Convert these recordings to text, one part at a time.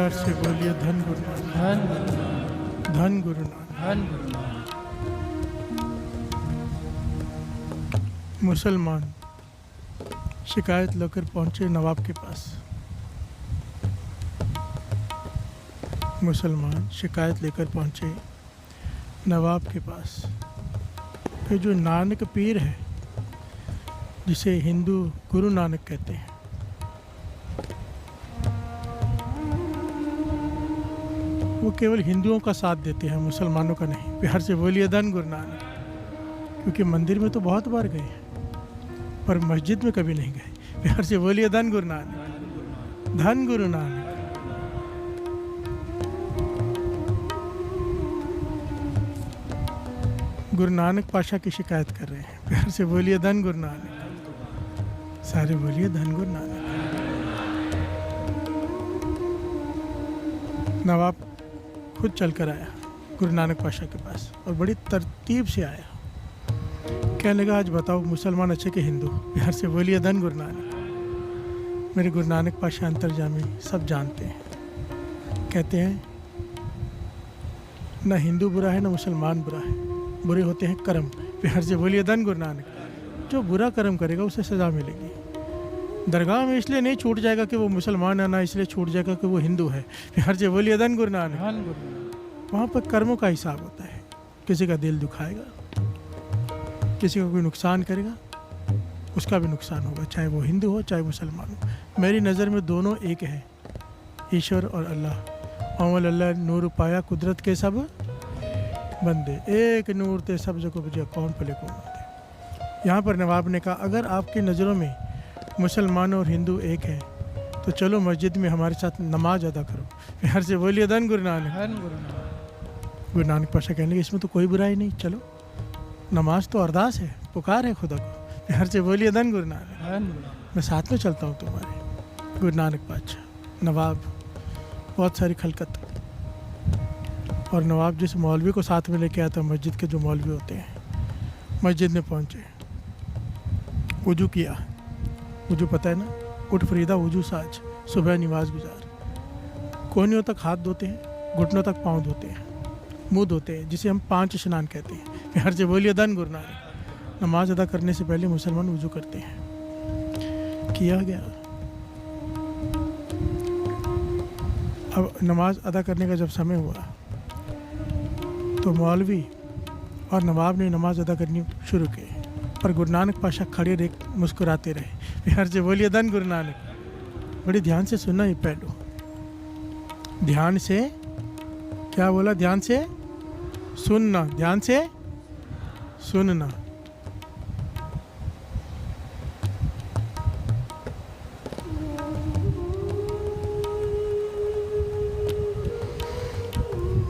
प्यार से बोलिए धन गुरु नानक, धन गुरु नानक, धन गुरु नानक। धन गुरु नानक। मुसलमान शिकायत लेकर पहुंचे नवाब के पास। मुसलमान शिकायत लेकर पहुंचे नवाब के पास कि जो नानक पीर है, जिसे हिंदू गुरु नानक कहते हैं, वो केवल हिंदुओं का साथ देते हैं, मुसलमानों का नहीं। प्यार से बोलिए धन गुरु नानक। क्योंकि मंदिर में तो बहुत बार गए हैं पर मस्जिद में कभी नहीं गए। प्यार से बोलिए धन गुरु नानक, धन गुरु नानक। गुरु नानक पाशा की शिकायत कर रहे हैं। प्यार से बोलिए धन गुरु नानक, सारे बोलिए धन गुरु नानक। नवाब खुद चलकर आया गुरु नानक पाशा के पास और बड़ी तरतीब से आया। कहने लगा, आज बताओ मुसलमान अच्छे के हिंदू? प्यार से बोलिए धन गुरु नानक। मेरे गुरु नानक पाशा अंतर्जामी सब जानते हैं। कहते हैं ना हिंदू बुरा है ना मुसलमान बुरा है, बुरे होते हैं कर्म। प्यार से बोलिए धन गुरु नानक। जो बुरा कर्म करेगा उसे सज़ा मिलेगी। दरगाह में इसलिए नहीं छूट जाएगा कि वो मुसलमान है, ना इसलिए छूट जाएगा कि वो हिंदू है। प्यार से बोलिए धन गुरु नानक। वहाँ पर कर्मों का हिसाब होता है। किसी का दिल दुखाएगा, किसी का कोई नुकसान करेगा, उसका भी नुकसान होगा, चाहे वो हिंदू हो चाहे मुसलमान हो। मेरी नज़र में दोनों एक है, ईश्वर और अल्लाह। अमल अल्लाह नूर पाया कुदरत के सब बंदे, एक नूर ते सब जगह बुझे कौन पले कौन होते। यहाँ पर नवाब ने कहा, अगर आपकी नज़रों में मुसलमान और हिंदू एक है तो चलो मस्जिद में हमारे साथ नमाज अदा करो। प्यार से बोलिए धन गुरु नानक। गुरु नानक पाशा कहने लगे, इसमें तो कोई बुराई नहीं, चलो नमाज तो अरदास है, पुकार है खुदा को। प्यार से बोलिए धन गुरु नानक। मैं साथ में चलता हूँ तुम्हारे। गुरु नानक पाशा, नवाब, बहुत सारी खलकत। और नवाब जिस मौलवी को साथ में लेके आया था, मस्जिद के जो मौलवी होते हैं, मस्जिद में पहुँचे, वुजू किया। वुजू पता है ना, उठ फरीदा वुजू साज, सुबह नमाज गुजार। कोहनियों तक हाथ धोते हैं, घुटनों तक पाँव धोते हैं, मुँह धोते हैं, जिसे हम 5 स्नान कहते हैं। प्यार से बोलिए धन गुरु नानक। नमाज अदा करने से पहले मुसलमान वुजू करते हैं। किया गया। अब नमाज अदा करने का जब समय हुआ तो मौलवी और नवाब ने नमाज अदा करनी शुरू की, पर गुरु नानक पाशा खड़े रह मुस्कुराते रहे। प्यार से बोलिए धन गुरु नानक। बड़ी ध्यान से सुनना ये पहलू। ध्यान से, क्या बोला? ध्यान से सुनना, ध्यान से सुनना।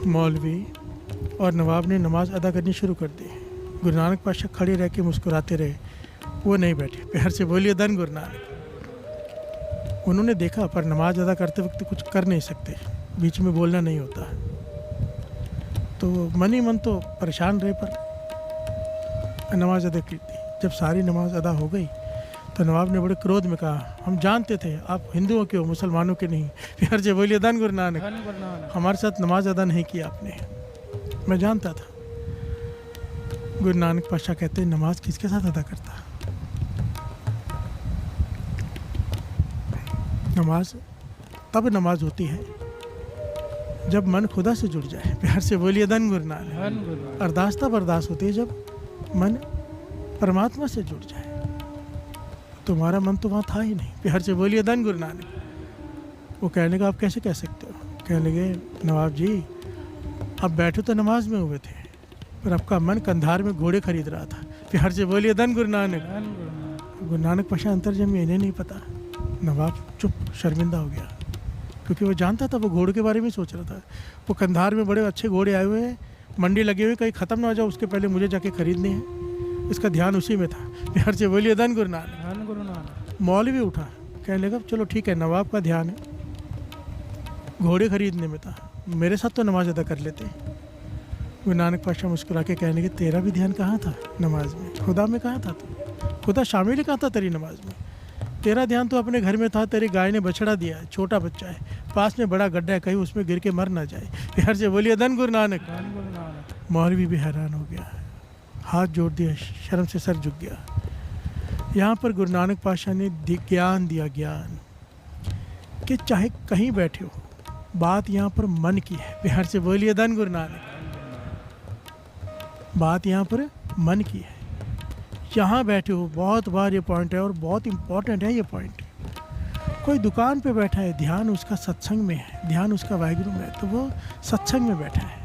मौलवी और नवाब ने नमाज अदा करनी शुरू कर दी। गुरु नानक पाशा खड़े रह के मुस्कुराते रहे, वो नहीं बैठे। प्यार से बोलिए धन गुरु नानक। उन्होंने देखा, पर नमाज अदा करते वक्त कुछ कर नहीं सकते, बीच में बोलना नहीं होता, तो मन ही मन तो परेशान रहे, पर नमाज अदा की थी। जब सारी नमाज अदा हो गई तो नवाब ने बड़े क्रोध में कहा, हम जानते थे आप हिंदुओं के हो, मुसलमानों के नहीं। प्यार से बोलिए धन गुरु नानक। हमारे साथ नमाज अदा नहीं किया आपने, मैं जानता था। गुरु नानक पाशा कहते हैं, नमाज किसके साथ अदा करता? नमाज तब नमाज होती है जब मन खुदा से जुड़ जाए। प्यार से बोलिए धन गुरु नानक। अरदास तब अरदास होती है जब मन परमात्मा से जुड़ जाए। तुम्हारा मन तो वहाँ था ही नहीं। प्यार से बोलिए धन गुरु नानक। वो कहने लगा, आप कैसे कह सकते हो? कहने लगे, नवाब जी, आप बैठे तो नमाज में हुए थे, पर आपका मन कंधार में घोड़े खरीद रहा था। प्यार से बोलिए धन गुरु नानक। गुरु नानक पाशा अंतर्जामी, इन्हें नहीं पता। नवाब चुप, शर्मिंदा हो गया, क्योंकि वो जानता था, वो घोड़े के बारे में सोच रहा था। वो कंधार में बड़े अच्छे घोड़े आए हुए हैं, मंडी लगे हुए, कहीं ख़त्म ना हो जाए उसके पहले मुझे जाके खरीदने हैं। इसका ध्यान उसी में था। प्यार से बोलिए धन गुरु नानक। मौलवी उठा, कहने लगा, चलो ठीक है, नवाब का ध्यान है घोड़े खरीदने में था, मेरे साथ तो नमाज अदा कर लेते। गुरु नानक पाशा मुस्कुरा के कहने लगे, तेरा भी ध्यान कहाँ था नमाज में? खुदा में कहाँ था तू? खुदा शामिल ही कहाँ था तेरी नमाज में? तेरा ध्यान तो अपने घर में था, तेरी गाय ने बछड़ा दिया है, छोटा बच्चा है, पास में बड़ा गड्ढा है, कहीं उसमें गिर के मर ना जाए। बिहार से बोलिए धन गुरु नानक। धन गुरु नानक। मौलवी भी हैरान हो गया, हाथ जोड़ दिया, शर्म से सर झुक गया। यहाँ पर गुरु नानक पातशाह ने ज्ञान दिया, ज्ञान कि चाहे कहीं बैठे हो, बात यहाँ पर मन की है। बिहार से बोलिए धन गुरु नानक। बात यहाँ पर मन की है। यहाँ बैठे हो, बहुत बार ये पॉइंट है और बहुत इम्पोर्टेंट है ये पॉइंट। कोई दुकान पे बैठा है, ध्यान उसका सत्संग में है, ध्यान उसका वाहिगुरु में है, तो वो सत्संग में बैठा है।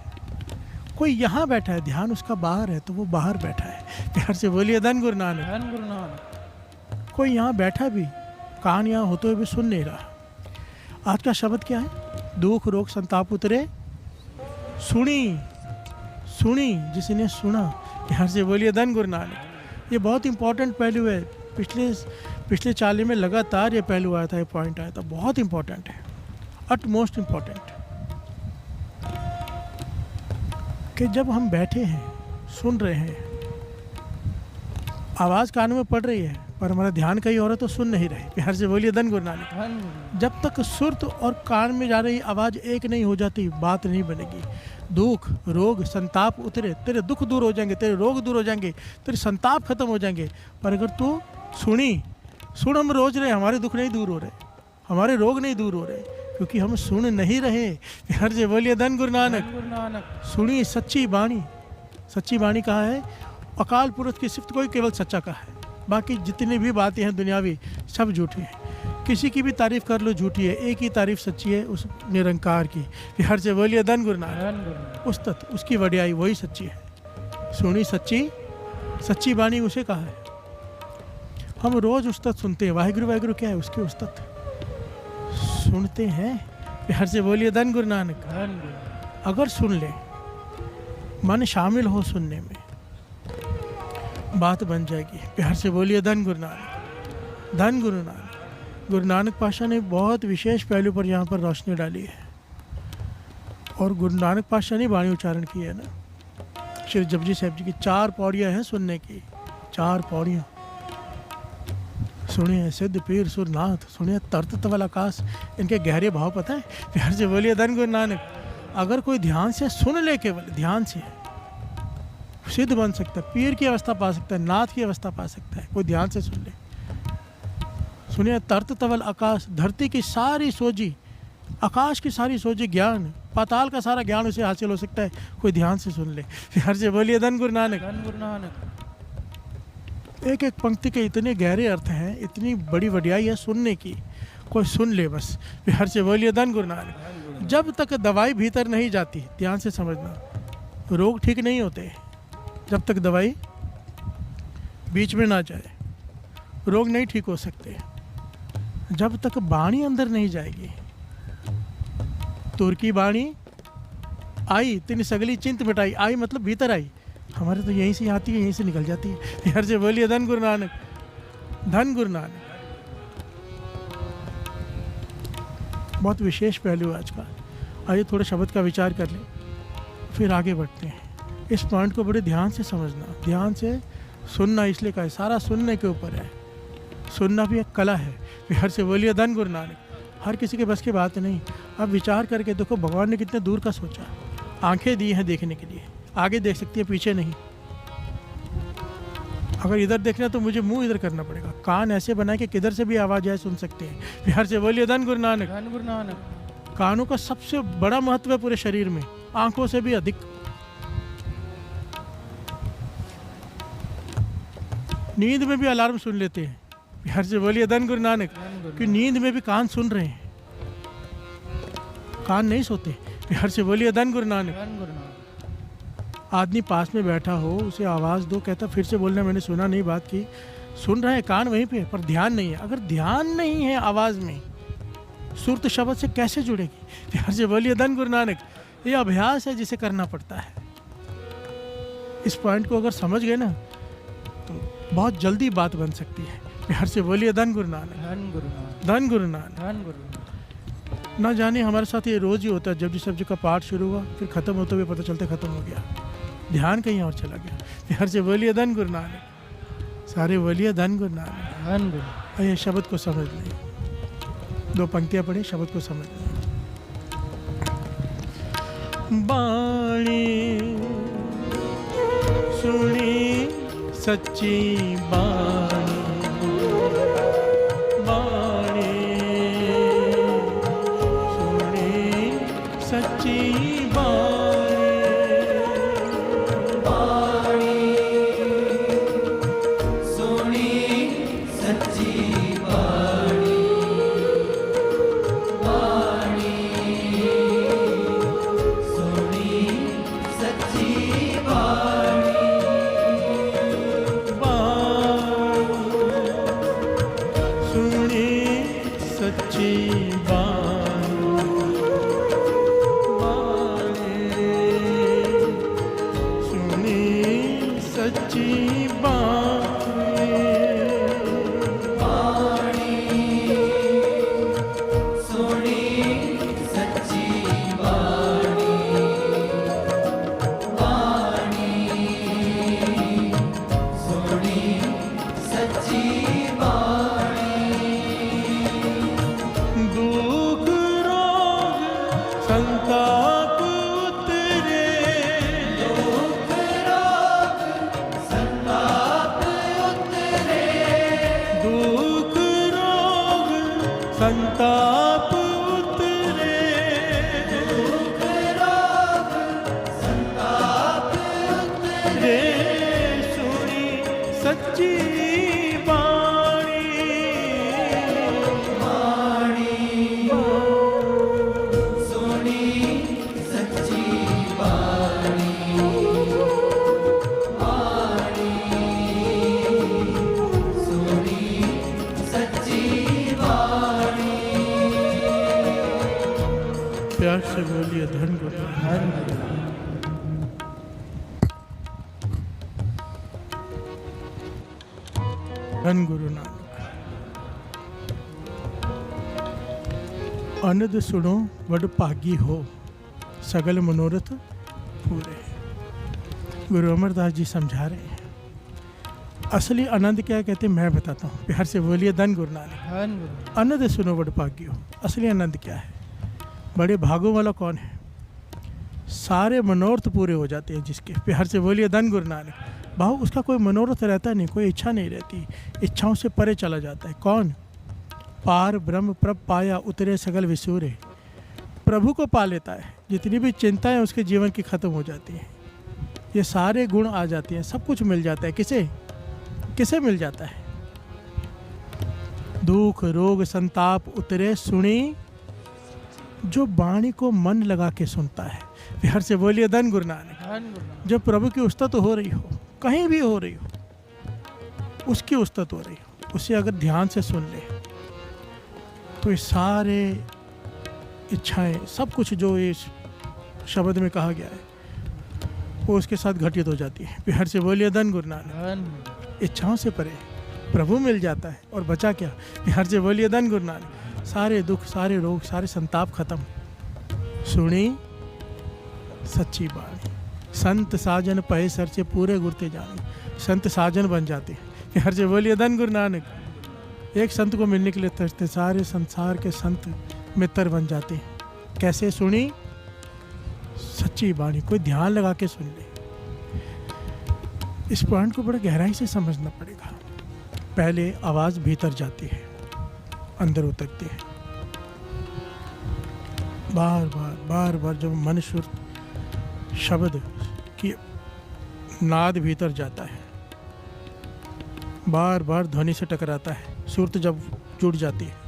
कोई यहाँ बैठा है, ध्यान उसका बाहर है, तो वो बाहर बैठा है। बिहार से बोलिए धन गुरु नानक। धन गुरु नानक। कोई यहाँ बैठा भी, कान यहाँ होते हुए भी सुन नहीं रहा। आज का शब्द क्या है? दुख रोग संताप उतरे सुनी, सुनी जिसने सुना। बिहार से बोलिए धन गुरु नानक। ये बहुत इंपॉर्टेंट पहलू है। पिछले चाले में लगातार ये पहलू आया था, ये पॉइंट आया था, बहुत इंपॉर्टेंट है, अट मोस्ट इम्पॉर्टेंट। कि जब हम बैठे हैं, सुन रहे हैं, आवाज़ कानों में पड़ रही है, पर हमारा ध्यान कहीं और है तो सुन नहीं रहे। बिहार से बोलिए धन गुरु नानक। धन गुरु। जब तक सुरत और कान में जा रही आवाज़ एक नहीं हो जाती, बात नहीं बनेगी। दुख रोग संताप उतरे, तेरे दुख दूर हो जाएंगे, तेरे रोग दूर हो जाएंगे, तेरे संताप खत्म हो जाएंगे। पर अगर तू सुन, हम रोज रहे, हमारे दुख नहीं दूर हो रहे, हमारे रोग नहीं दूर हो रहे, क्योंकि हम सुन नहीं रहे। बिहार से बोलिए धन गुरु नानक। धन गुरु नानक। सुनी सच्ची बाणी। सच्ची बाणी कहा है? अकाल पुरुष की सिफ्त कोई केवल सच्चा का है, बाकी जितनी भी बातें हैं दुनियावी सब झूठी हैं। किसी की भी तारीफ कर लो झूठी है, एक ही तारीफ सच्ची है, उस निरंकार की। बिहार से बोलिए धन गुरु नानक। धन गुरु नानक। उस्तत उसकी वड्याई वही सच्ची है। सुनी सच्ची, सच्ची बाणी उसे कहा है। हम रोज उस्तत सुनते हैं, वाहिगुरु वाहिगुरु क्या है? उसके उस्तत सुनते हैं। बिहार से बोलिए धन गुरु नानक। धन गुरु। अगर सुन ले, मन शामिल हो सुनने में, बात बन जाएगी। बिहार से बोलिए धन गुरु नानक। धन गुरु नानक। गुरु नानक पातशाह ने बहुत विशेष पहलू पर यहाँ पर रोशनी डाली है। और गुरु नानक पातशाह ने वाणी उच्चारण की है ना, श्री जपजी साहब जी की 4 पौड़ियाँ हैं सुनने की, 4 पौड़ियाँ। सुनिए सिद्ध पीर सुरनाथ, सुनिए तरत तवल आकाश। इनके गहरे भाव पता है? बिहार से बोलिए धन गुरु नानक। अगर कोई ध्यान से सुन ले, केवल ध्यान से, सिद्ध बन सकता है, पीर की अवस्था पा सकता है, नाथ की अवस्था पा सकता है, कोई ध्यान से सुन ले। सुनिए तरत तवल आकाश, धरती की सारी सोजी, आकाश की सारी सोजी ज्ञान, पाताल का सारा ज्ञान उसे हासिल हो सकता है, कोई ध्यान से सुन ले। बिहार से बोलिए धन गुरु नानक। धन गुरु नानक। एक एक पंक्ति के इतने गहरे अर्थ हैं, इतनी बड़ी वड्याई है सुनने की, कोई सुन ले बस। बिहार से बोलिए धन गुरु नानक। जब तक दवाई भीतर नहीं जाती, ध्यान से समझना, रोग ठीक नहीं होते जब तक दवाई बीच में ना जाए, रोग नहीं ठीक हो सकते। जब तक बाणी अंदर नहीं जाएगी, तुर्की बाणी आई तिन सगली चिंत मिटाई, आई मतलब भीतर आई, हमारे तो यहीं से आती है, यहीं से निकल जाती है। बिहार से बोलिए धन गुरु नानक। धन गुरु नानक। बहुत विशेष पहलू है आज का। आइए थोड़े शब्द का विचार कर लें, फिर आगे बढ़ते हैं। इस पॉइंट को बड़े ध्यान से समझना, ध्यान से सुनना, इसलिए कहा है सारा सुनने के ऊपर है। सुनना भी एक कला है। बिहार से बोलिए धन गुरु नानक। हर किसी के बस की बात नहीं। अब विचार करके देखो, भगवान ने कितने दूर का सोचा। आंखें दी हैं देखने के लिए, आगे देख सकती है, पीछे नहीं। अगर इधर देखना तो मुझे मुंह इधर करना पड़ेगा। कान ऐसे बनाए कि किधर से भी आवाज़ आए सुन सकते हैं। बिहार से बोलिए धन गुरु नानक। धन गुरु नानक। कानों का सबसे बड़ा महत्व है पूरे शरीर में, आंखों से भी अधिक। नींद में भी अलार्म सुन लेते हैं। बिहार से बोलिए धन गुरु नानक। कि नींद में भी कान सुन रहे हैं, कान नहीं सोते। बिहार से बोलिए धन गुरु नानक। धन गुरु नानक। आदमी पास में बैठा हो, उसे आवाज़ दो, कहता फिर से बोलना, मैंने सुना नहीं बात की। सुन रहे हैं, कान वहीं पे, पर ध्यान नहीं है। अगर ध्यान नहीं है आवाज़ में, सुरत शब्द से कैसे जुड़ेगी? बिहार से बोलिए धन गुरु नानक। ये अभ्यास है जिसे करना पड़ता है। इस पॉइंट को अगर समझ गए ना, तो बहुत जल्दी बात बन सकती है। बिहार से बोलिए धन गुरु नानक। धन गुरु नानक। धन गुरु नानक। धन गुरु नानक। ना जाने हमारे साथ ये रोज़ ही होता है। जब सब्जी का पाठ शुरू हुआ, फिर ख़त्म होते हुए पता चलते ख़त्म हो गया, ध्यान कहीं और चला गया। बिहार से बोलिए धन गुरु नानक। सारे बोलिए धन गुरु नानक। धन गुरु। ये शब्द को समझ लें। 2 पंक्तियाँ पढ़े, शब्द को समझ लें। बाणी सुनी सच्ची बाणी, बाणी सुनी सच्ची बाणी, बाणी सुनी सच्ची बाणी, बाणी सुनी सच्ची बाणी, सुनी सच्ची बाणी, सुनी सच्ची बाणी, बाणी सुनी सच्ची बाणी, बाणी सुनी सच्ची बाणी, दुख रोग संताप उतरे, दुख रोग संताप उतरे, दुख रोग संताप उतरे, दुख रोग संताप उतरे, रे सुनी सच्ची बाणी, बाणी सुनी सच्ची बाणी, बाणी सुनी सच्ची बाणी। प्यार से बोलिए धन गुरु, धन गुरु नानक। अनद सुनो वड भागी हो, सगल मनोरथ पूरे। गुरु अमरदास जी समझा रहे हैं असली आनंद क्या कहते हैं, मैं बताता हूँ। प्यार से बोलिए धन गुरु नानक। धन गुरु, आनंद सुनो बड़ भाग्य हो। असली आनंद क्या है, बड़े भागों वाला कौन है, सारे मनोरथ पूरे हो जाते हैं जिसके। प्यार से बोलिए धन गुरु नानक। भाव उसका कोई मनोरथ रहता नहीं, कोई इच्छा नहीं रहती, इच्छाओं से परे चला जाता है। कौन, पार ब्रह्म प्रभ पाया उतरे सगल विसूरे। प्रभु को पा लेता है, जितनी भी चिंताएं उसके जीवन की खत्म हो जाती हैं, ये सारे गुण आ जाते हैं, सब कुछ मिल जाता है। किसे किसे मिल जाता है, दुख रोग संताप उतरे सुनी, जो वाणी को मन लगा के सुनता है। प्यार से बोलिए धन गुरु नानक। धन गुरु, जब प्रभु की उस्तत हो रही हो, कहीं भी हो रही हो, उसकी उस्तत हो रही हो, उसे अगर ध्यान से सुन ले तो ये सारे इच्छाएं, सब कुछ जो इस शब्द में कहा गया है वो उसके साथ घटित हो जाती है। प्यार से बोलिए धन गुरु नानक। धन गुरु, इच्छाओं से परे प्रभु मिल जाता है और बचा क्या, प्यार से बोलिए धन गुरु नानक। सारे दुख सारे रोग सारे संताप खत्म, सुनी सच्ची बाणी। संत साजन पहे सर से पूरे गुरते जाने, संत साजन बन जाते हैं। प्यार से बोलिए धन गुरु नानक। एक संत को मिलने के लिए तरसते, सारे संसार के संत मित्र बन जाते हैं। कैसे, सुनी सच्ची बाणी। कोई ध्यान लगा के सुन ले। इस पॉइंट को बड़ा गहराई से समझना पड़ेगा। पहले आवाज़ भीतर जाती है, अंदर उतरती है, बार बार बार बार जब मन शुद्ध शब्द की नाद भीतर जाता है, बार बार ध्वनि से टकराता है, सुरत जब जुड़ जाती है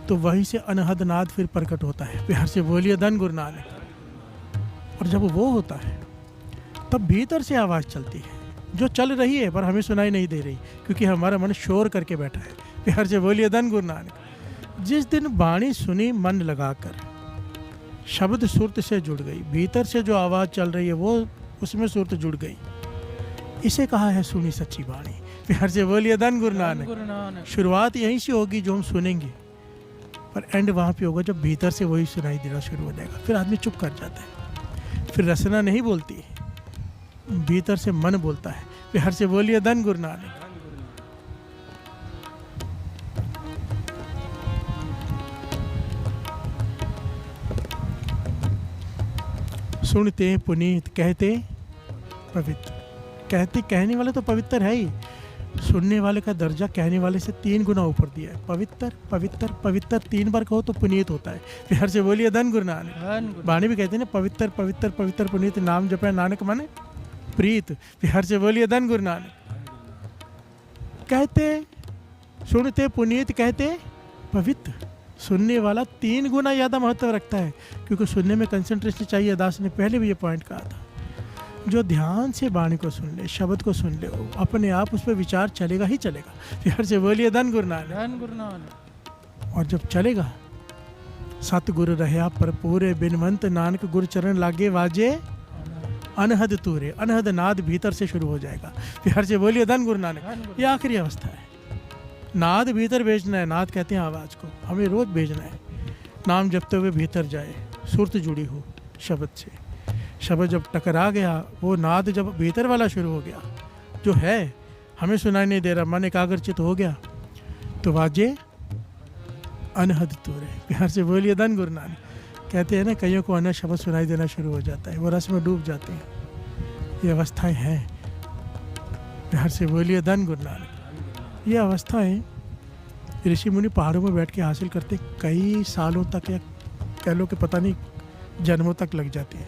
तो वहीं से अनहद नाद फिर प्रकट होता है। प्यार से बोलिए धन गुरु नानक। और जब वो होता है तब भीतर से आवाज़ चलती है, जो चल रही है पर हमें सुनाई नहीं दे रही, क्योंकि हमारा मन शोर करके बैठा है। प्यार से बोलिए धन गुरु नानक। जिस दिन वाणी सुनी मन लगाकर, शब्द सुरत से जुड़ गई, भीतर से जो आवाज़ चल रही है वो उसमें सुरत जुड़ गई, इसे कहा है सुनी सच्ची वाणी। प्यार से बोलिए धन गुरु धन नानक। गुरु नानक। शुरुआत यहीं से होगी जो हम सुनेंगे, पर एंड वहाँ पे होगा जब भीतर से वही सुनाई देना शुरू हो जाएगा। फिर आदमी चुप कर जाता है, फिर रसना नहीं बोलती, भीतर से मन बोलता है। प्यार से बोलिए धन गुरु नानक। सुनते पुनीत, कहते पवित्र। कहने वाला तो पवित्र है ही, सुनने वाले का दर्जा कहने वाले से 3 गुना ऊपर दिया है। पवित्र पवित्र पवित्र 3 बार कहो तो पुनीत होता है। प्यार से बोलिए धन गुरु नानक। धन गुरु बाणी भी कहते हैं ना, पवित्र पवित्र पवित्र पुनीत, नाम जपे नानक माने प्रीत। प्यार से बोलिए धन गुरु नानक। कहते सुनते पुनीत, कहते पवित्र। सुनने वाला 3 गुना ज़्यादा महत्व रखता है, क्योंकि सुनने में कंसंट्रेशन चाहिए। दास ने पहले भी ये पॉइंट कहा था, जो ध्यान से वाणी को सुन ले, शब्द को सुन ले, वो अपने आप उस पर विचार चलेगा ही चलेगा। प्यार से बोलिए धन गुरु नानक। धन गुरु नानक। और जब चलेगा, सतगुरु रहा पर पूरे बिनवंत, नानक गुरु चरण लागे वाजे अनहद तूरे। अनहद नाद भीतर से शुरू हो जाएगा। प्यार से बोलिए धन गुरु नानक। ये आखिरी अवस्था है। नाद भीतर भेजना है। नाद कहते हैं आवाज़ को, हमें रोज भेजना है। नाम जपते हुए भीतर जाए, सुरत जुड़ी हो शब्द से। शब्द जब टकरा गया, वो नाद जब भीतर वाला शुरू हो गया, जो है हमें सुनाई नहीं दे रहा, मन एकाग्रचित हो गया, तो वाजे अनहद तूरे। प्यार से बोलिए धन गुरु नानक। कहते हैं ना, कईयों को अनहद शब्द सुनाई देना शुरू हो जाता है, वो रस में डूब जाते हैं। ये अवस्थाएं हैं। प्यार से बोलिए धन गुरु नानक। ये अवस्थाएं ऋषि मुनि पहाड़ों में बैठ के हासिल करते कई सालों तक, या कह लो कि पता नहीं जन्मों तक लग जाती है।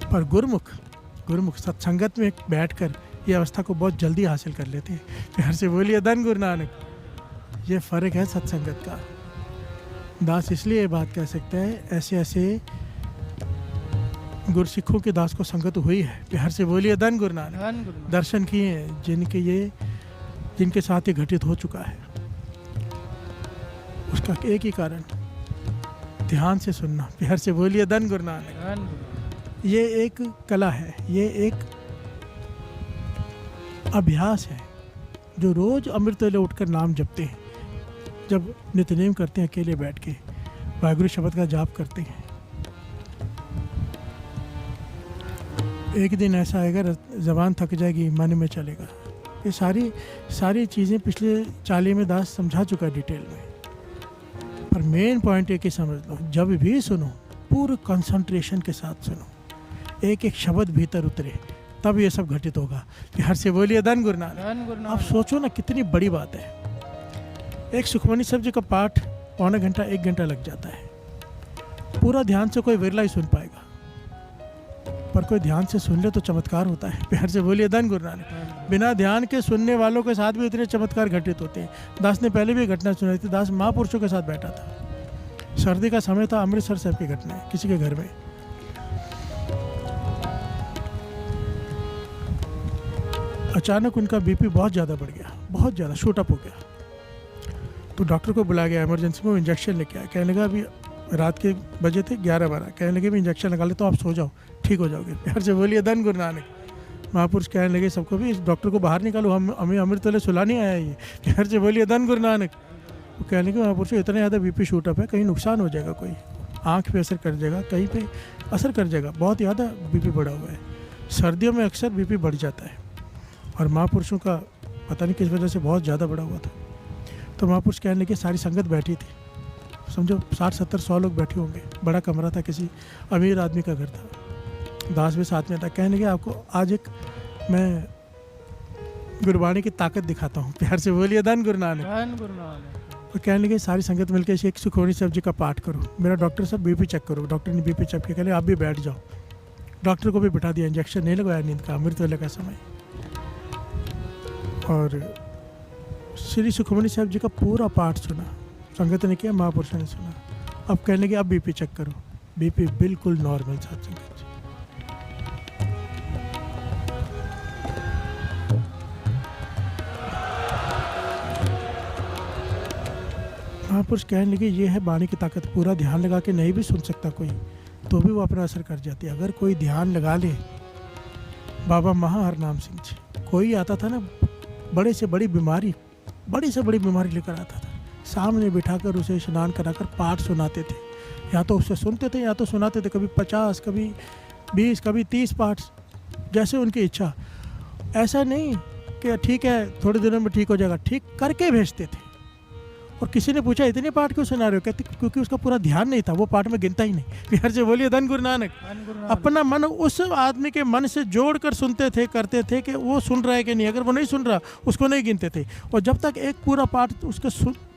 पर गुरुमुख सत्संगत में बैठकर ये अवस्था को बहुत जल्दी हासिल कर लेते हैं। प्यार से बोलिए धन गुरु नानक। ये फ़र्क है सत्संगत का। दास इसलिए ये बात कह सकता है, ऐसे ऐसे गुरसिखों के दास को संगत हुई है। प्यार से बोलिए धन गुरु नानक। धन गुरु नानक। दर्शन किए हैं जिनके साथ ये घटित हो चुका है। उसका एक ही कारण, ध्यान से सुनना। प्यार से बोलिए धन गुरु नानक। धन गुरु। ये एक कला है, ये एक अभ्यास है। जो रोज अमृत वेले उठकर नाम जपते हैं, जब नित्यनेम करते हैं, अकेले बैठ के वाहिगुरु शब्द का जाप करते हैं, एक दिन ऐसा आएगा जबान थक जाएगी, मन में चलेगा। ये सारी चीज़ें पिछले चाली में दास समझा चुका है डिटेल में। पर मेन पॉइंट एक ही समझ लो, जब भी सुनो पूरे कंसंट्रेशन के साथ सुनो, एक एक शब्द भीतर उतरे, तब ये सब घटित होगा। प्यार से बोलिए धन गुरु नानक। धन गुरु आप नानक। सोचो ना, कितनी बड़ी बात है। एक सुखमनी साहब जी का पाठ पौना घंटा 1 घंटा लग जाता है। पूरा ध्यान से कोई विरला ही सुन पाएगा, पर कोई ध्यान से सुन ले तो चमत्कार होता है। प्यार से बोलिए धन गुरु नानक। बिना ध्यान के सुनने वालों के साथ भी इतने चमत्कार घटित होते हैं। दास ने पहले भी घटना सुनाई थी। दास महापुरुषों के साथ बैठा था, सर्दी का समय था, अमृतसर साहब की घटना है, किसी के घर में। अचानक उनका बीपी बहुत ज़्यादा बढ़ गया, बहुत ज़्यादा शूट अप हो गया। तो डॉक्टर को बुलाया गया, इमरजेंसी में इंजेक्शन लेके आया। कहने लगा, अभी रात के बजे थे 11-12, कहने लगे भी इंजेक्शन लगा ले तो आप सो जाओ, ठीक हो जाओगे। प्यार से बोलिए धन गुरु नानक। महापुरुष कहने लगे सबको भी, इस डॉक्टर को बाहर निकालो, हमें अमृत वेले सुला नहीं आया ये। प्यार से बोलिए धन गुरु नानक। वो कहने लगे, महापुरुष इतना ज़्यादा बीपी शूट अप है, कहीं नुकसान हो जाएगा, कोई आँख पे असर कर जाएगा, कहीं पे असर कर जाएगा, बहुत ज़्यादा बीपी बढ़ा हुआ है। सर्दियों में अक्सर बीपी बढ़ जाता है, और महापुरुषों का पता नहीं किस वजह से बहुत ज़्यादा बढ़ा हुआ था। तो महापुरुष कहने लगे, सारी संगत बैठी थी, समझो 60-70-100 लोग बैठे होंगे, बड़ा कमरा था, किसी अमीर आदमी का घर था, दास भी साथ में था। कहने लगे, आपको आज एक मैं गुरबाणी की ताकत दिखाता हूँ। प्यार से बोलिए धन गुरु नानक। धन गुरु नानक। तो कहने लगे, सारी संगत मिलकर एक सुखमनी साहब जी का पाठ करो, मेरा डॉक्टर साहब बीपी चेक करो। डॉक्टर ने बीपी चेक किया, कहने आप भी बैठ जाओ। डॉक्टर को भी बिठा दिया, इंजेक्शन नहीं लगवाया नींद का, अमृत वेले का समय। और श्री सुखमनी साहब जी का पूरा पाठ सुना, संगत ने किया, महापुरुषों ने सुना। अब कहने लगे, अब बीपी चेक करो, बीपी बिल्कुल नॉर्मल था। संगत जी, महापुरुष कहने लगे, ये है वाणी की ताकत। पूरा ध्यान लगा के नहीं भी सुन सकता कोई, तो भी वो अपना असर कर जाती है। अगर कोई ध्यान लगा ले, बाबा महाहर नाम सिंह जी, कोई आता था ना, बड़े से बड़ी बीमारी लेकर आता था, सामने बिठाकर उसे स्नान कराकर पाठ सुनाते थे। या तो उससे सुनते थे या तो सुनाते थे, कभी 50, कभी 20, कभी 30 पाठ, जैसे उनकी इच्छा। ऐसा नहीं कि ठीक है थोड़े दिनों में ठीक हो जाएगा, ठीक करके भेजते थे। और किसी ने पूछा इतने पाठ क्यों सुना रहे हो? कहते क्योंकि उसका पूरा ध्यान नहीं था, वो पाठ में गिनता ही नहीं। बिहार से बोलिए धन गुरु नानक। धन गुरु नानक। अपना मन उस आदमी के मन से जोड़ कर सुनते थे, करते थे कि वो सुन रहा है कि नहीं। अगर वो नहीं सुन रहा उसको नहीं गिनते थे, और जब तक एक पूरा पाठ उसके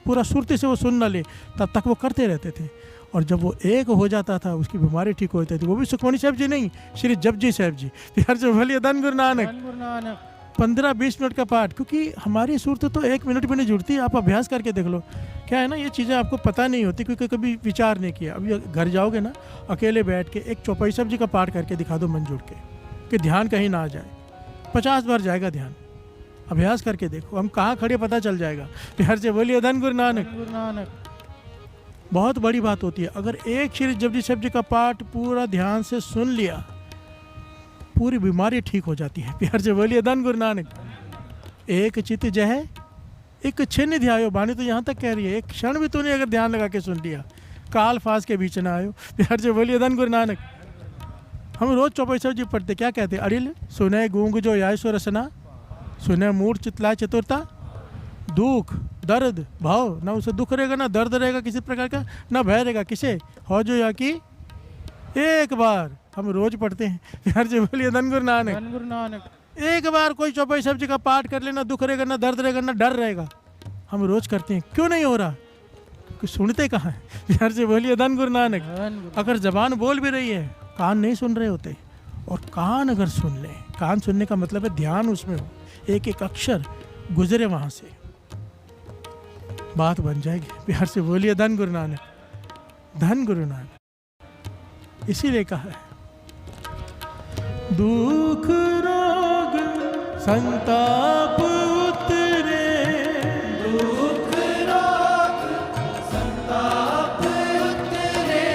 पूरा सुरती से वो सुन न ले तब तक वो करते रहते थे। और जब वो एक हो जाता था उसकी बीमारी ठीक हो जाती थी। वो भी सुखमणी साहब जी नहीं, श्री जपजी साहब जी। बिहार से बोलिए धन गुरु नानक। धन गुरु नानक। 15-20 मिनट का पाठ, क्योंकि हमारी सूरत तो 1 मिनट भी नहीं जुड़ती। आप अभ्यास करके देख लो। क्या है ना, ये चीज़ें आपको पता नहीं होती क्योंकि कभी विचार नहीं किया। अभी घर जाओगे ना, अकेले बैठ के एक चौपाई साहब जी का पाठ करके दिखा दो मन जुड़ के, कि ध्यान कहीं ना आ जाए। 50 बार जाएगा ध्यान। अभ्यास करके देखो, हम कहाँ खड़े पता चल जाएगा। बिहार से बोलिए धन गुरु नानक। धन गुरु नानक। बहुत बड़ी बात होती है। अगर एक श्री जपजी साहब जी का पाठ पूरा ध्यान से सुन लिया, पूरी बीमारी ठीक हो जाती है। प्यार से बोलिए धन गुरु नानक। एक चित जह एक छिन्न ध्यायो, बानी तो यहाँ तक कह रही है, एक क्षण भी तूने अगर ध्यान लगा के सुन लिया, काल फास के बीच ना आयो। प्यार से बोलिए धन गुरु नानक। हम रोज चौपाई साहब जी पढ़ते, क्या कहते हैं? अड़िल सुने गूंग जो याय सो रसना, सुने मूड चितलाय चतुरता, दुख दर्द भाव, ना उसे दुख रहेगा ना दर्द रहेगा किसी प्रकार का, ना भय रहेगा किसे हो जो या कि एक बार। हम रोज पढ़ते हैं। प्यार से बोलिए धन गुरु नानक। धन गुरु नानक। एक बार कोई चौपाई साहब जी का पाठ कर लेना, दुख रहेगा ना दर्द रहेगा ना डर रहेगा। हम रोज करते हैं, क्यों नहीं हो रहा? कुछ सुनते कहाँ है? प्यार से बोलिए धन गुरु नानक। धन गुरु। अगर जबान बोल भी रही है, कान नहीं सुन रहे होते। और कान अगर सुन ले, कान सुनने का मतलब है ध्यान उसमें हो, एक एक अक्षर गुजरे वहां से, बात बन जाएगी। प्यार से बोलिए धन गुरु नानक। धन गुरु नानक। इसीलिए कहा है, दुख रोग संताप उतरे, दुख रोग संताप उतरे,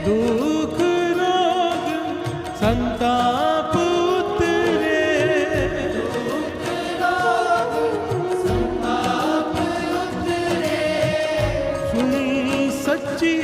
दुख रोग संताप उतरे, दुख रोग संताप उतरे, सुनी सच्ची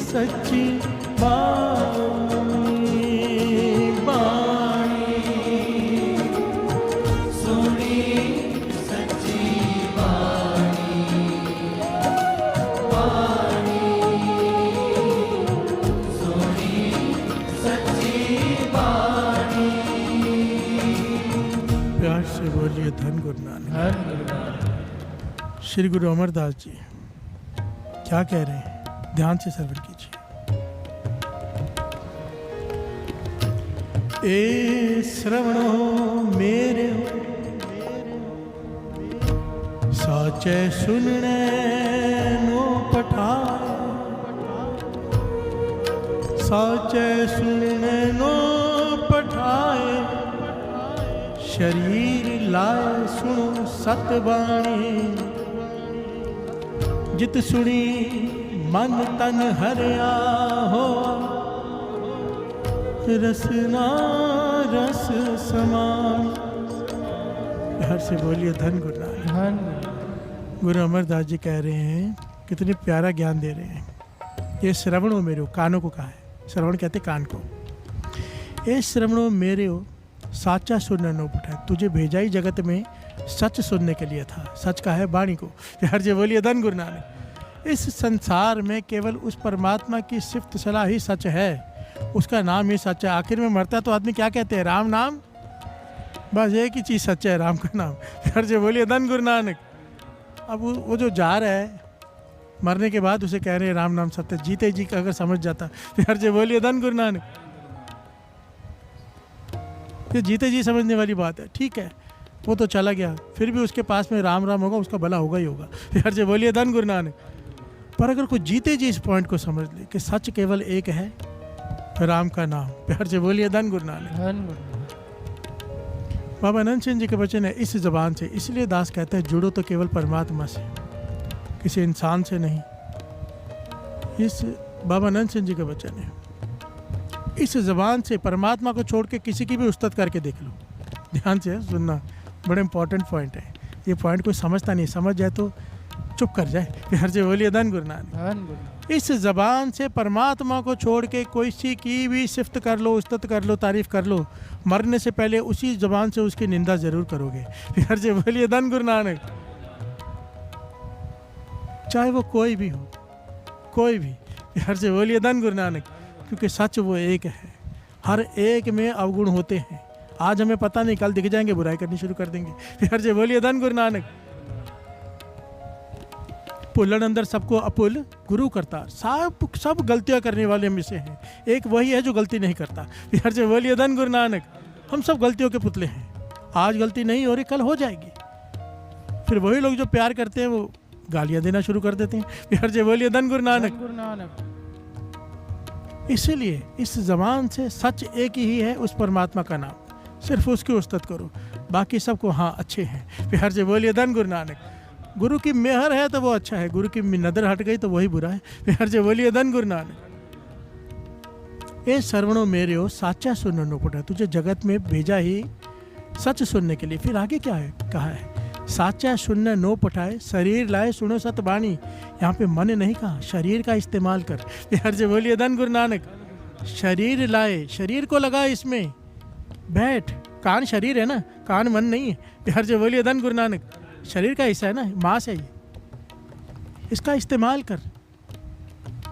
सच्ची बाणी, बाणी सुनी सच्ची बाणी, बाणी सुनी सच्ची बाणी। प्यार से बोलिए धन गुरु नानक। धन गुरु नानक। श्री गुरु अमरदास जी क्या कह रहे हैं? ध्यान से श्रवण कीजिए। ए श्रवणो मेरे साचे सुनने नो पठाए, साचे सुनने नो पठाए, शरीर लाए सुनो सतबाणी, जित सुनी मन तन हरिया हो, रसना रस समान। हर से बोलिए धन गुरु नानक। धन गुरु। गुरु अमरदास जी कह रहे हैं, कितने प्यारा ज्ञान दे रहे हैं। ये श्रवणों मेरे कानों को कहा है, श्रवण कहते कान को। ये श्रवणों मेरे हो साचा सुनने नो पठाए, तुझे भेजा ही जगत में सच सुनने के लिए था। सच का है वाणी को। हर जे बोलिए धन गुरु नानक। इस संसार में केवल उस परमात्मा की सिफ्त सलाह ही सच है, उसका नाम ही सच है। आखिर में मरता तो आदमी क्या कहते हैं? राम नाम। बस एक ही चीज़ सच है, राम का नाम। हर जे बोलिए धन गुरु नानक। अब वो जो जा रहा है मरने के बाद उसे कह रहे हैं राम नाम सत्य। जीते जी का अगर समझ जाता, हर जे बोलिए धन गुरु नानक। ये जीते जी समझने वाली बात है। ठीक है, वो तो चला गया, फिर भी उसके पास में राम राम होगा, उसका भला होगा ही होगा। हर जे बोलिए धन गुरु नानक। पर अगर कोई जीते जी इस पॉइंट को समझ ले कि सच केवल एक है, राम का नाम, प्यार से बोलिए धन गुरु नानक। धन गुरु नानक। बाबा नंद सिंह जी के वचन है इस ज़बान से, इसलिए दास कहते हैं जुड़ो तो केवल परमात्मा से, किसी इंसान से नहीं। इस बाबा नंद सिंह जी के वचन है, इस ज़बान से परमात्मा को छोड़ के किसी की भी उस्तत करके देख लो। ध्यान से सुनना, बड़ा इंपॉर्टेंट पॉइंट है ये। पॉइंट कोई समझता नहीं, समझ जाए तो चुप कर जाए। फिर से बोलिए धन गुरु नानक। इस ज़बान से परमात्मा को छोड़ के कोई सी की भी सिफत कर लो, उस्तत कर लो, तारीफ़ कर लो, मरने से पहले उसी ज़बान से उसकी निंदा ज़रूर करोगे। फिर से बोलिए धन गुरु नानक। चाहे वो कोई भी हो, कोई भी, फिर से बोलिए धन गुरु नानक। क्योंकि सच वो एक है, हर एक में अवगुण होते हैं। आज हमें पता नहीं, कल दिख जाएंगे, बुराई करनी शुरू कर देंगे। फिर से बोलिए धन गुरु नानक। पुल्लन अंदर सबको अपुल गुरु करता, सब गलतियां करने वाले में से हैं, एक वही है जो गलती नहीं करता। फिर से बोलिए धन गुरु नानक। हम सब गलतियों के पुतले हैं, आज गलती नहीं हो रही, कल हो जाएगी। फिर वही लोग जो प्यार करते हैं वो गालियां देना शुरू कर देते हैं। फिर से बोलिए धन गुरु नानक। इसीलिए इस ज़बान से सच एक ही है, उस परमात्मा का नाम, सिर्फ उसकी उस्तत करो, बाकी सबको हाँ अच्छे हैं। फिर से बोलिए धन गुरु नानक। गुरु की मेहर है तो वो अच्छा है, गुरु की नदर हट गई तो वही बुरा है। फिर से बोलिए धन गुरु नानक। ए सर्वणों मेरे हो साचा सुनने नो पड़ा, तुझे जगत में भेजा ही सच सुनने के लिए। फिर आगे क्या है, कहा है साचा सुनने नो पठाए, शरीर लाए सुनो सतबाणी। यहाँ पे मन नहीं कहा, शरीर का इस्तेमाल कर। फिर से बोलिए धन गुरु नानक। शरीर लाए, शरीर को लगा इसमें, बैठ। कान शरीर है ना, कान मन नहीं है। फिर से बोलिए धन गुरु नानक। शरीर का हिस्सा है ना, मांस है ये, इसका इस्तेमाल कर।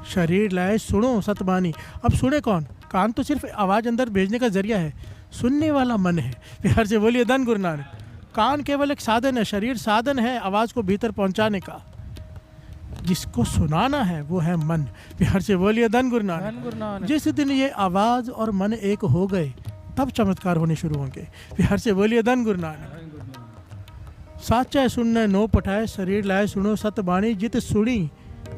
शरीर लाए सुनो सतबानी। अब सुने कौन? कान तो सिर्फ आवाज़ अंदर भेजने का जरिया है, सुनने वाला मन है। फिर से बोलिए धन गुरु नानक। कान केवल एक साधन है, शरीर साधन है आवाज़ को भीतर पहुंचाने का। जिसको सुनाना है वो है मन। फिर से बोलिए धन गुरु नानक। जिस दिन ये आवाज़ और मन एक हो गए तब चमत्कार होने शुरू होंगे। फिर से बोलिए धन गुरु नानक। साचा सुनने नो पठाए, शरीर लाए सुनो सतबाणी। जित सुनी,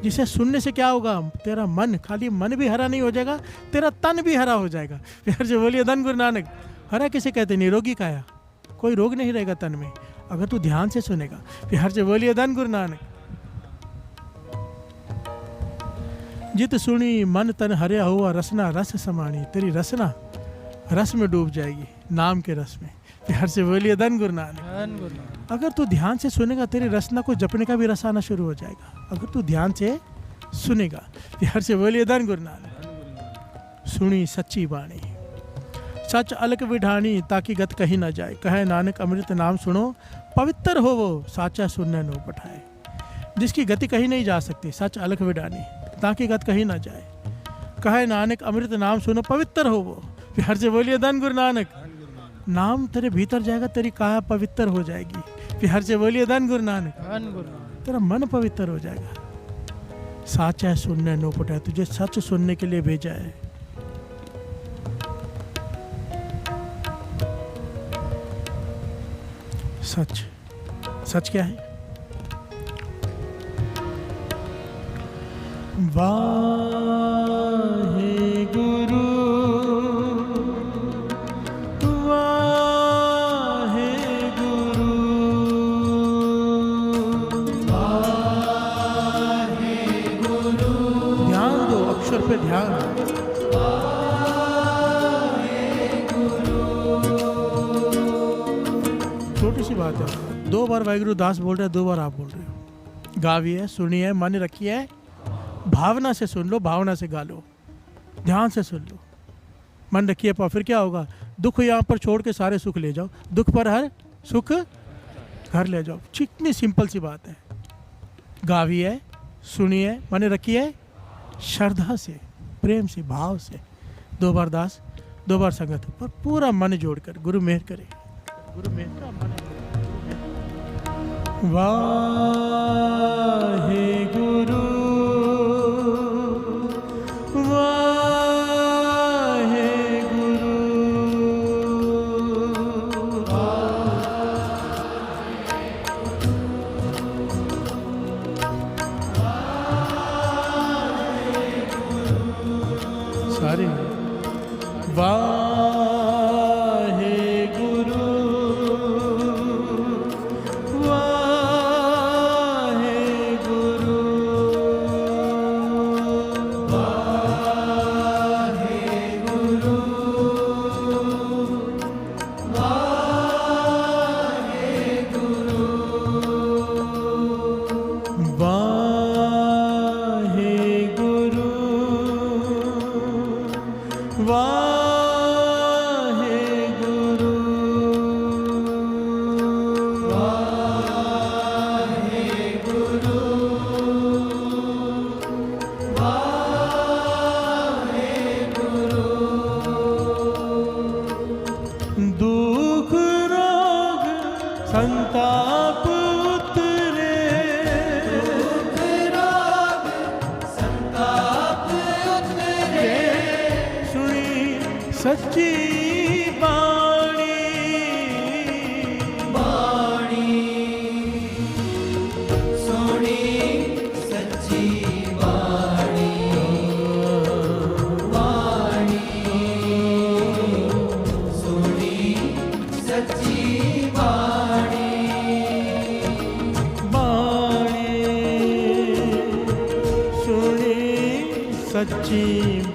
जिसे सुनने से क्या होगा, तेरा मन, खाली मन भी हरा नहीं हो जाएगा, तेरा तन भी हरा हो जाएगा। फिर से बोलिए धन गुरु नानक। हरा किसे कहते? निरोगी काया, कोई रोग नहीं रहेगा तन में अगर तू ध्यान से सुनेगा। फिर से बोलिए धन गुरु नानक। जित सुनी मन तन हरिया हुआ, रसना रस समानी। तेरी रसना रस में डूब जाएगी, नाम के रस में। फिर से बोलिए धन गुरु नानक। अगर तू ध्यान से सुनेगा तेरी रसना को जपने का भी रस आना शुरू हो जाएगा, अगर तू ध्यान से सुनेगा। फिर से बोलिए धन गुरु नानक। सुनी सच्ची वाणी, सच अलग विढानी, ताकि गत कहीं ना जाए। कहे नानक अमृत नाम सुनो, पवित्र हो वो साचा सुनने नो पठाए। जिसकी गति कहीं नहीं जा सकती, सच अलग विढानी, ताकि गत कहीं ना जाए। कहे नानक अमृत नाम सुनो, पवित्र हो वो। फिर से बोलिए धन गुरु नानक। नाम तेरे भीतर जाएगा, तेरी काया पवित्र हो जाएगी। फिर से बोलिए धन गुरु नानक। तेरा मन पवित्र हो जाएगा। साचा सुनने नो पठाए, तुझे सच सुनने के लिए भेजा है। सच, सच क्या है? वाहे गुरु वाहे गुरु वाहे गुरु। ध्यान दो, अक्षर पे ध्यान। छोटी सी बात है, 2 बार वाहिगुरु दास बोल रहे हैं, 2 बार आप बोल रहे हो। गाविए, सुनिए, मन रखिए, भावना से सुन लो, भावना से गा लो, ध्यान से सुन लो, मन रखिए। पर फिर क्या होगा? दुख यहाँ पर छोड़ के सारे सुख ले जाओ, दुख पर हर सुख घर ले जाओ। कितनी सिंपल सी बात है। गाविए, सुनिए, मन रखिए, श्रद्धा से, प्रेम से, भाव से। 2 बार दास, 2 बार संगत, पर पूरा मन जोड़कर। गुरु मेहर करे, गुरु मेहर का मन। वाहे गुरु वाहे गुरु सारे। वाहे गुरु संताप उतरे, दुख रोग संताप उतरे, सुनी सच्ची बाणी, बाणी सुनी सच्ची बाणी, बाणी सुनी सच्ची बाणी, बाणी सुनी सच्ची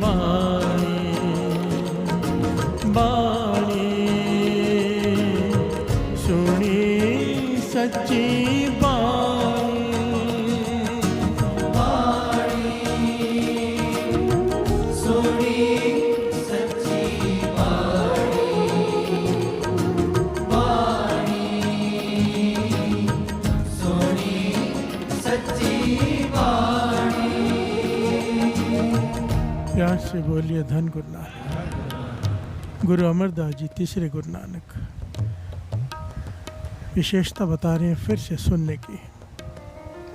बाणी, बाणी सुनी सच्ची बाणी, बाणी सुनी सच्ची बाणी, बाणी सुनी सच्ची बाणी। प्यार से बोलिए धन गुरु नानक। गुरु अमरदास जी तीसरे गुरु नानक विशेषता बता रहे हैं फिर से सुनने की,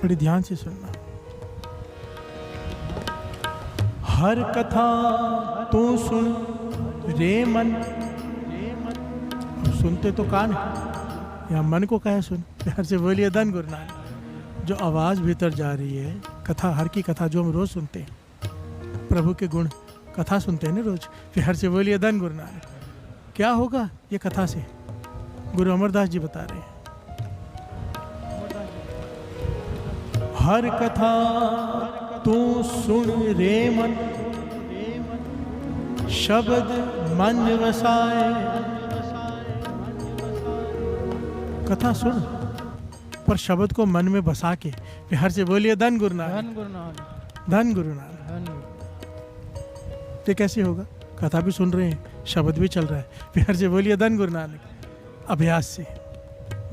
बड़ी ध्यान से सुनना। हर कथा तू सुन रे मन, अब सुनते तो कान है, या मन को कहे सुन। प्यार से बोलिए धन गुरु नानक। जो आवाज़ भीतर जा रही है, कथा, हर की कथा जो हम रोज़ सुनते हैं, प्रभु के गुण कथा सुनते हैं ना रोज, प्यार से बोलिए धन गुरु नानक। क्या होगा ये कथा से? गुरु अमरदास जी बता रहे हैं, हर कथा तू सुन रे मन, शब्द मन वसाए। कथा सुन पर शब्द को मन में बसा के, प्यार से बोलिए धन गुरु नानक, धन गुरु नानक, धन गुरु नानक। धन गुरु। तो कैसे होगा? कथा भी सुन रहे हैं, शब्द भी चल रहा है, प्यार से बोलिए धन गुरु नानक। अभ्यास से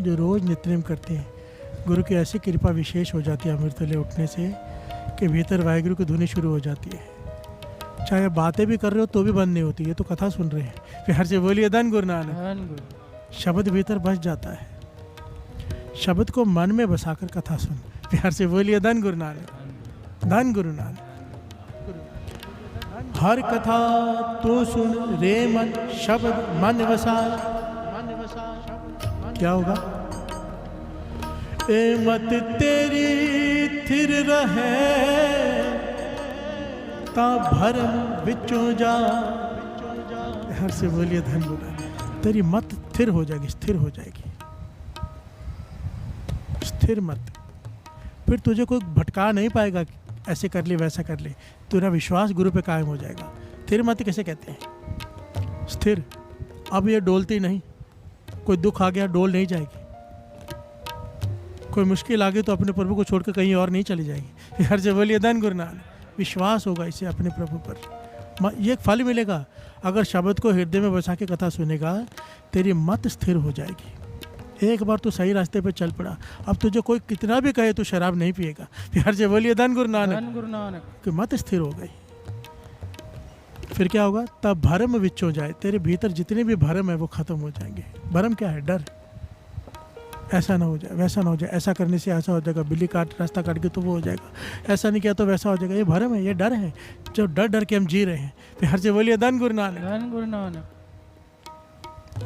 जो रोज़ नित्यनेम करते हैं, गुरु की ऐसी कृपा विशेष हो जाती है अमृतले उठने से कि भीतर वाहिगुरु की धुनी शुरू हो जाती है। चाहे बातें भी कर रहे हो तो भी बंद नहीं होती, ये तो कथा सुन रहे हैं, प्यार से बोलिए धन गुरु नानक। धन गुरु। शब्द भीतर बस जाता है, शब्द को मन में बसाकर कथा सुन, प्यार से बोलिए धन गुरु नानक, धन गुरु नानक। हर कथा तू सुन रे मन, शब्द मन वसा। क्या होगा? ए मत तेरी थिर रहे ता भरम विचों जा। हर से बोलिए धन गुरु नानक। तेरी मत स्थिर हो जाएगी, स्थिर हो जाएगी, स्थिर मत। फिर तुझे कोई भटका नहीं पाएगा कि ऐसे कर ले वैसा कर ले, तेरा विश्वास गुरु पे कायम हो जाएगा। स्थिर मत कैसे कहते हैं? स्थिर। अब ये डोलती नहीं, कोई दुख आ गया डोल नहीं जाएगी, कोई मुश्किल आ गई तो अपने प्रभु को छोड़कर कहीं और नहीं चली जाएगी। हर जगह बोलिए धन गुरु नानक। विश्वास होगा इसे अपने प्रभु पर, ये फल मिलेगा। अगर शब्द को हृदय में बसा के कथा सुनेगा, तेरी मत स्थिर हो जाएगी। एक बार तू सही रास्ते पे चल पड़ा, अब तुझे कोई कितना भी कहे तू शराब नहीं पिएगा। प्यार से बोलिए धन गुरु नानक। धन गुरु नानक। कि मत स्थिर हो गई। फिर क्या होगा? तब भरम विच हो जाए, तेरे भीतर जितने भी भरम है वो खत्म हो जाएंगे। भरम क्या है? डर। ऐसा ना हो जाए, वैसा ना हो जाए, ऐसा करने से ऐसा हो जाएगा, बिल्ली काट रास्ता काट के तो वो हो जाएगा, ऐसा नहीं किया तो वैसा हो जाएगा। ये भरम है, ये डर है, जो डर डर के हम जी रहे हैं। प्यार से बोलिए धन गुरु नानक। धन गुरु नानक।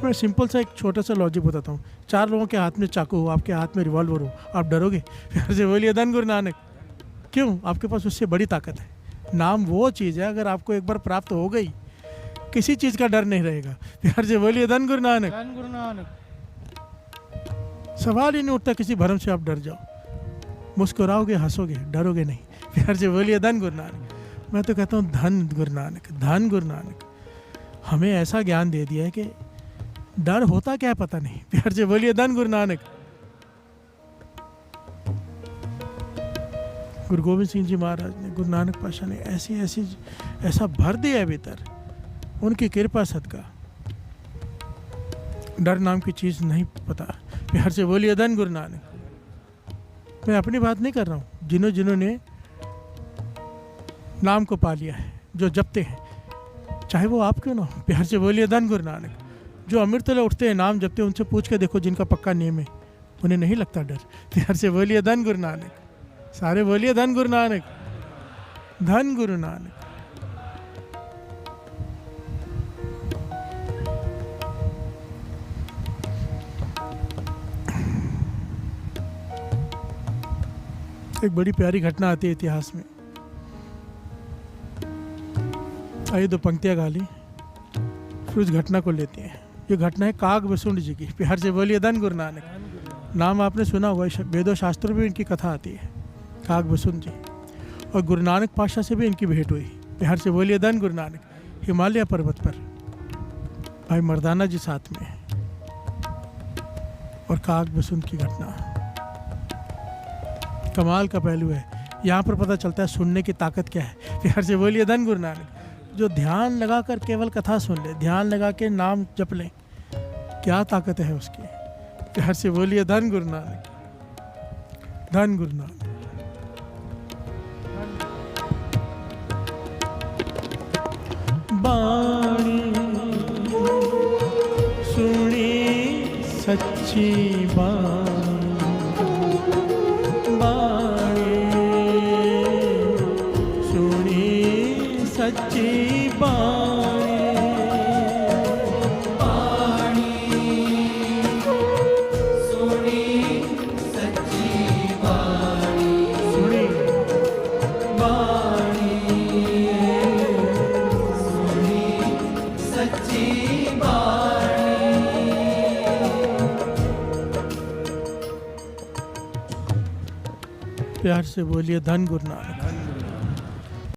मैं सिंपल सा एक छोटा सा लॉजिक बताता हूँ। 4 लोगों के हाथ में चाकू हो, आपके हाथ में रिवॉल्वर हो, आप डरोगे? प्यार से बोलिए धन गुरु नानक। क्यों? आपके पास उससे बड़ी ताकत है। नाम वो चीज़ है, अगर आपको एक बार प्राप्त हो गई, किसी चीज़ का डर नहीं रहेगा। प्यार से बोलिए धन गुरु नानक। धन गुरु नानक। सवाल ही नहीं उठता किसी भरम से आप डर जाओ। मुस्कुराओगे, हंसोगे, डरोगे नहीं। प्यार से बोलिए धन गुरु नानक। मैं तो कहता हूँ धन गुरु नानक, धन गुरु नानक। हमें ऐसा ज्ञान दे दिया है कि डर होता क्या है पता नहीं। प्यार से बोलिए धन गुरु नानक। गुरु गोविंद सिंह जी महाराज ने, गुरु नानक पाशाह ने ऐसा भर दिया है भीतर, उनकी कृपा सदका। डर नाम की चीज़ नहीं पता। प्यार से बोलिए धन गुरु नानक। मैं अपनी बात नहीं कर रहा हूँ, जिन्होंने नाम को पा लिया है, जो जपते हैं, चाहे वो आप क्यों ना हो। प्यार से बोलिए धन गुरु नानक। जो अमृतले उठते हैं, नाम जपते हैं, उनसे पूछ के देखो जिनका पक्का नियम है, उन्हें नहीं लगता डर। प्यार से बोलिए धन गुरु नानक, सारे बोलिए धन गुरु नानक, धन गुरु नानक। एक बड़ी प्यारी घटना आती है इतिहास में। आइए दो पंक्तियां गा ली, फिर उस घटना को लेते हैं। ये घटना है काग बसुंड जी की। प्यार से बोलिए धन गुरु नानक। नाम आपने सुना हुआ, वेदों शास्त्रों में इनकी कथा आती है, काग बसुंड जी। और गुरु नानक पातशाह से भी इनकी भेंट हुई। प्यार से बोलिए धन गुरु नानक। हिमालय पर्वत पर भाई मर्दाना जी साथ में और काग बसुंड की घटना कमाल का पहलू है। यहाँ पर पता चलता है सुनने की ताकत क्या है। प्यार से बोलिए धन गुरु नानक। जो ध्यान लगा कर केवल कथा सुन ले, ध्यान लगा के नाम जप ले, क्या ताकत है उसकी। प्यार से बोलिए धन गुरु नानक, धन गुरु नानक। बाणी सुनी सच्ची बाणी, बाणी सुनी सच्ची बाणी, बाणी सुनी सच्ची बाणी, सुनी बाणी सुनी सच्ची बाणी। प्यार से बोलिए धन गुरु नानक।